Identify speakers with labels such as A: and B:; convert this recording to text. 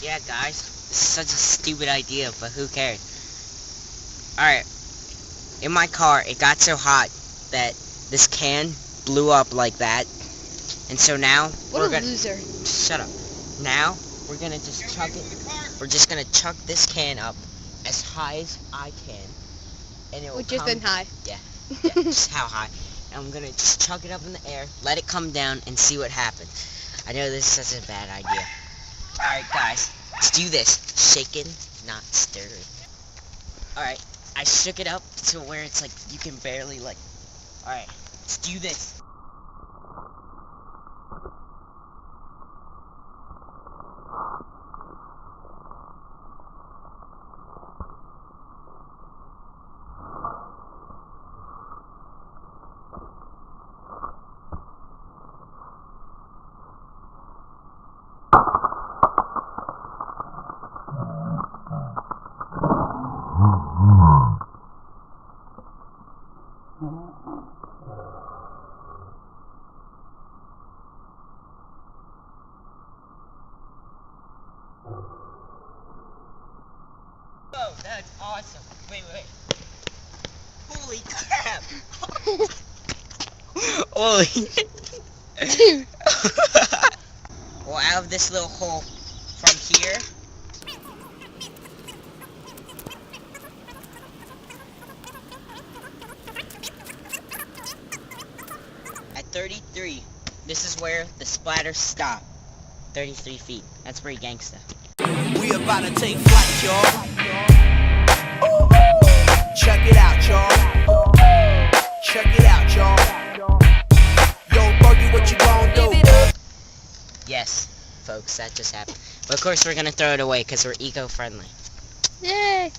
A: Yeah, guys, this is such a stupid idea, but who cares? Alright, in my car, it got so hot that this can blew up like that. And so now,
B: What a loser.
A: Shut up. Now, we're gonna just chuck it. We're just gonna chuck this can up as high as I can. And it will
B: Which isn't high.
A: Yeah, just how high. And I'm gonna just chuck it up in the air, let it come down, and see what happens. I know this is such a bad idea. Alright, guys, let's do this. Shaken, not stirred. Alright, I shook it up to where it's like, you can barely like... Alright, let's do this. Oh, that's awesome. Wait. Holy crap. Holy.
B: Dude.
A: Well, out of this little hole from here. At 33, this is where the splatters stop. 33 feet. That's pretty gangsta.
C: We about to take flight, y'all. Check it out, y'all. Check it out, y'all. Yo, Buggy, what you gon' do?
A: Yes, folks, that just happened. But of course we're gonna throw it away because we're eco-friendly.
B: Yay.